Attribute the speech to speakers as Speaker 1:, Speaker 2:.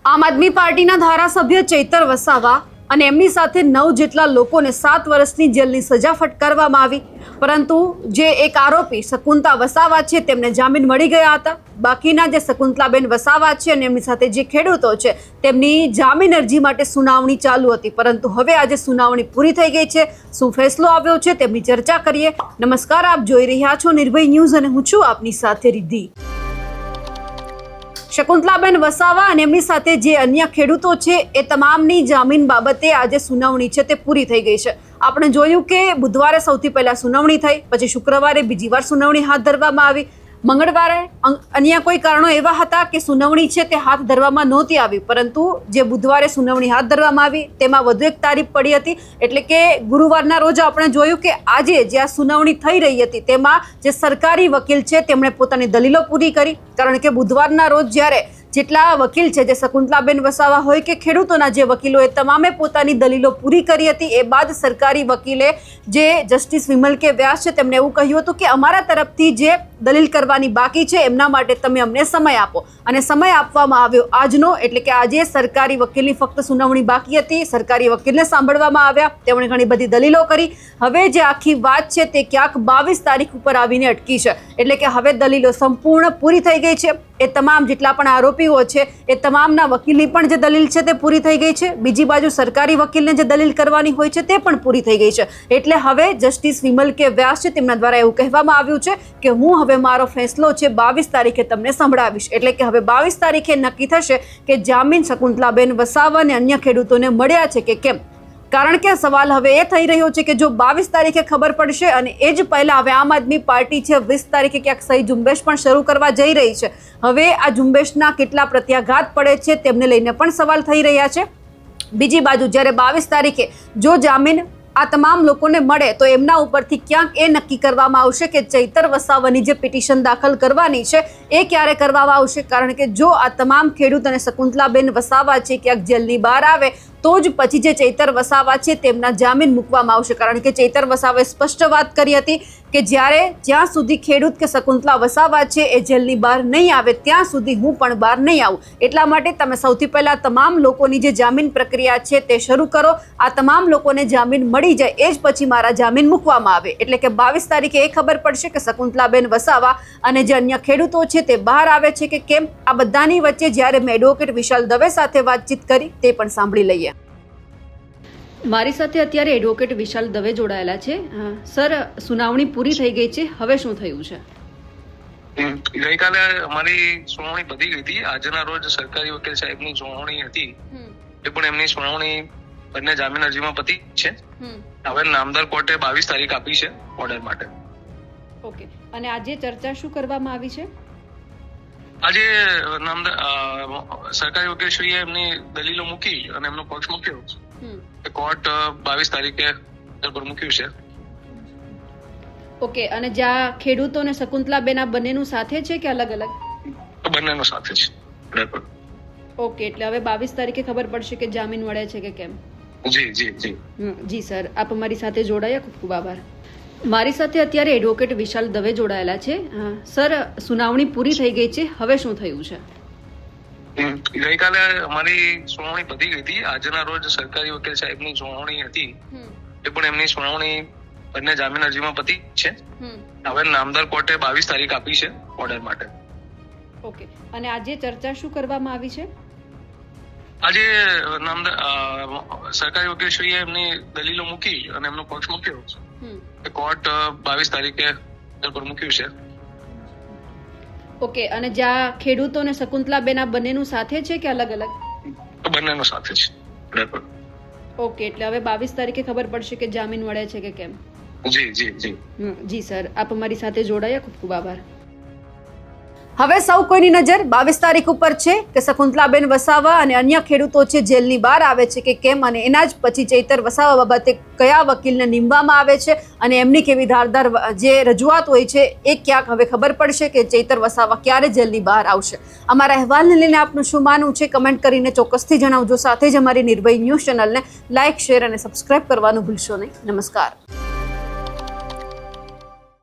Speaker 1: આમ આદમી પાર્ટીના ધારાસભ્ય ચૈતર વસાવા અને એમની સાથે 9 જેટલા લોકોને 7 વર્ષની જેલની સજા ફટકારવામાં આવી, પરંતુ જે એક આરોપી શકુંતલા વસાવા છે તેમને જામીન મળી ગયા હતા. બાકીના જે શકુંતલાબેન વસાવા છે અને એમની સાથે જે ખેડૂતો છે તેમની જામીન અરજી માટે સુનાવણી ચાલુ હતી, પરંતુ હવે આજે સુનાવણી પૂરી થઈ ગઈ છે. શું ફેસલો આવ્યો છે તેમની ચર્ચા કરીએ. નમસ્કાર, આપ જોઈ રહ્યા છો નિર્ભય ન્યૂઝ અને હું છું આપની સાથે રિદ્ધિ. શકુંતલાબેન વસાવા અને એમની સાથે જે અન્ય ખેડૂતો છે એ તમામની જામીન બાબતે આજે સુનાવણી છે તે પૂરી થઈ ગઈ છે. આપણે જોયું કે બુધવારે સૌથી પહેલા સુનાવણી થઈ, પછી શુક્રવારે બીજી વાર સુનાવણી હાથ ધરવામાં આવી, મંગળવારે અન્ય કોઈ કારણો એવા હતા કે સુનાવણી છે તે હાથ ધરવામાં નહોતી આવી, પરંતુ જે બુધવારે સુનાવણી હાથ ધરવામાં આવી તેમાં વધુ એક તારીખ પડી હતી, એટલે કે ગુરુવારના રોજ આપણે જોયું કે આજે જે આ સુનાવણી થઈ રહી હતી તેમાં જે સરકારી વકીલ છે તેમણે પોતાની દલીલો પૂરી કરી. કારણ કે બુધવારના રોજ જ્યારે જેટલા વકીલ છે, જે શકુંતલાબેન વસાવા હોય કે ખેડૂતોના જે વકીલો, એ તમામે પોતાની દલીલો પૂરી કરી હતી. એ બાદ સરકારી વકીલે જે જસ્ટિસ વિમલ કે વ્યાસ છે તેમણે એવું કહ્યું હતું કે અમારા તરફથી જે દલીલ કરવાની બાકી છે એમના માટે તમે અમને સમય આપો, અને સમય આપવામાં આવ્યો આજનો, એટલે કે આજે સરકારી વકીલની ફક્ત સુનાવણી બાકી હતી. સરકારી વકીલને સાંભળવામાં આવ્યા, તેમણે ઘણી બધી દલીલો કરી. હવે જે આખી વાત છે તે ક્યાંક 22 તારીખ ઉપર આવીને અટકી છે, એટલે કે હવે દલીલો સંપૂર્ણ પૂરી થઈ ગઈ છે. એ તમામ જેટલા પણ આરોપીઓ છે એ તમામના વકીલની પણ જે દલીલ છે તે પૂરી થઈ ગઈ છે. બીજી બાજુ સરકારી વકીલને જે દલીલ કરવાની હોય છે તે પણ પૂરી થઈ ગઈ છે. એટલે હવે જસ્ટિસ વિમલ કે વ્યાસ છે તેમના દ્વારા એવું કહેવામાં આવ્યું છે કે હું હવે મારો ફેસલો છે 22 તારીખે તમને સંભળાવીશ. એટલે કે હવે 22 તારીખે નક્કી થશે કે જામીન શકુંતલાબેન વસાવા અને અન્ય ખેડૂતોને મળ્યા છે કે કેમ. કારણ કે સવાલ હવે એ થઈ રહ્યો છે કે જો 22 તારીખે ખબર પડશે, અને એ જ પહેલાં હવે આમ આદમી પાર્ટી છે 20 તારીખે ક્યાંક સહી ઝુંબેશ પણ શરૂ કરવા જઈ રહી છે. હવે આ ઝુંબેશના કેટલા પ્રત્યાઘાત પડે છે તેમને લઈને પણ સવાલ થઈ રહ્યા છે. બીજી બાજુ જ્યારે 22 તારીખે જો જામીન આ તમામ લોકોને મળે તો એમના ઉપરથી ક્યાંક એ નક્કી કરવામાં આવશે કે ચૈતર વસાવાની જે પિટિશન દાખલ કરવાની છે એ ક્યારે કરવામાં આવશે. કારણ કે જો આ તમામ ખેડૂત અને શકુંતલાબેન વસાવા છે ક્યાંક જેલની બહાર આવે તો જ પછી જે ચૈતર વસાવા છે તેમના જામીન મૂકવામાં આવશે. કારણ કે ચૈતર વસાવાએ સ્પષ્ટ વાત કરી હતી કે જ્યાં સુધી ખેડૂત કે શકુંતલા વસાવા છે એ જેલની બહાર નહીં આવે ત્યાં સુધી હું પણ બહાર નહીં આવું. એટલા માટે તમે સૌથી પહેલા તમામ લોકોની જે જામીન પ્રક્રિયા છે તે શરૂ કરો. આ તમામ લોકોને જામીન મળી જાય એ જ પછી મારા જામીન મૂકવામાં આવે. એટલે કે 22 તારીખે એ ખબર પડશે કે શકુંતલાબેન વસાવા અને જે અન્ય ખેડૂતો છે તે બહાર આવે છે કે કેમ. આ બધાની વચ્ચે જ્યારે મેં એડવોકેટ વિશાલ દવે સાથે વાતચીત કરી તે પણ સાંભળી લઈએ. મારી સાથે અત્યારે એડવોકેટ વિશાલ દવે જોડાયેલા છે. સર, સુનાવણી પૂરી થઈ ગઈ છે, હવે શું થયું છે?
Speaker 2: ગઈકાલે અમારી સુનાવણી પતી ગઈ હતી. આજના રોજ સરકારી વકીલ સાહેબની સુનાવણી હતી, એ પણ એમની સુનાવણી બંને જામીન અરજીમાં પતી છે. હવે નામદાર કોર્ટે 22 તારીખ આપી છે ઓર્ડર માટે.
Speaker 1: ઓકે, અને આજે ચર્ચા શું કરવામાં આવી છે?
Speaker 2: આજે સરકારી વકીલશ્રીએ એમની દલીલો મૂકી અને એમનો પક્ષ મૂક્યો. કોર્ટ 22 તારીખે પર મૂક્યું છે.
Speaker 1: ઓકે, અને જ્યાં ખેડૂતો અને શકુંતલાબેન આ બંનેનું સાથે છે કે અલગ અલગ?
Speaker 2: બંનેનું સાથે છે.
Speaker 1: ઓકે, એટલે હવે 22 તારીખે ખબર પડશે કે જામીન મળે છે કે કેમ.
Speaker 2: જી જી જી
Speaker 1: જી સર, આપ અમારી સાથે જોડાયા, ખૂબ ખૂબ આભાર. મારી સાથે અત્યારે એડવોકેટ વિશાલ દવે જોડાયેલા છે. સર, સુનાવણી પૂરી થઈ ગઈ છે, હવે શું થયું છે?
Speaker 2: ગઈકાલે અમારી સુનાવણી પતી ગઈ હતી. આજના રોજ સરકારી વકીલ સાહેબની સુનાવણી હતી, એ પણ એમની સુનાવણી બંને જામીન અરજીમાં પતી છે. હવે નામદાર કોર્ટે 22 તારીખ આપી છે ઓર્ડર માટે.
Speaker 1: ઓકે, અને આજે ચર્ચા શું કરવામાં આવી છે?
Speaker 2: આજે સરકારી વકીલશ્રીએ એમની દલીલો મૂકી અને એમનો પક્ષ મૂક્યો. કોર્ટ 22 તારીખે પર મૂક્યું છે.
Speaker 1: ઓકે, અને જ્યાં ખેડૂતો અને શકુંતલાબેન આ બંનેનું સાથે છે કે અલગ અલગ?
Speaker 2: બંનેનું સાથે છે.
Speaker 1: ઓકે, એટલે હવે 22 તારીખે ખબર પડશે કે જામીન મળે છે કે કેમ.
Speaker 2: જી જી જી
Speaker 1: જી સર, આપ અમારી સાથે જોડાયા, ખૂબ ખૂબ આભાર. હવે સૌ કોઈની નજર 22 તારીખ ઉપર છે કે શકુંતલાબેન વસાવા અને અન્ય ખેડૂતો છે જેલની બહાર આવે છે કે કેમ, અને એના જ પછી ચૈતર વસાવા બાબતે કયા વકીલને નીમવામાં આવે છે અને એમની કેવી ધારદાર જે રજૂઆત હોય છે એ ક્યાંક હવે ખબર પડશે કે ચૈતર વસાવા ક્યારે જેલની બહાર આવશે. અમારા અહેવાલને લઈને આપનું શું માનવું છે કમેન્ટ કરીને ચોક્કસથી જણાવજો. સાથે જ અમારી નિર્ભય ન્યૂઝ ચેનલને લાઇક, શેર અને સબસ્ક્રાઇબ કરવાનું ભૂલશો નહીં. નમસ્કાર.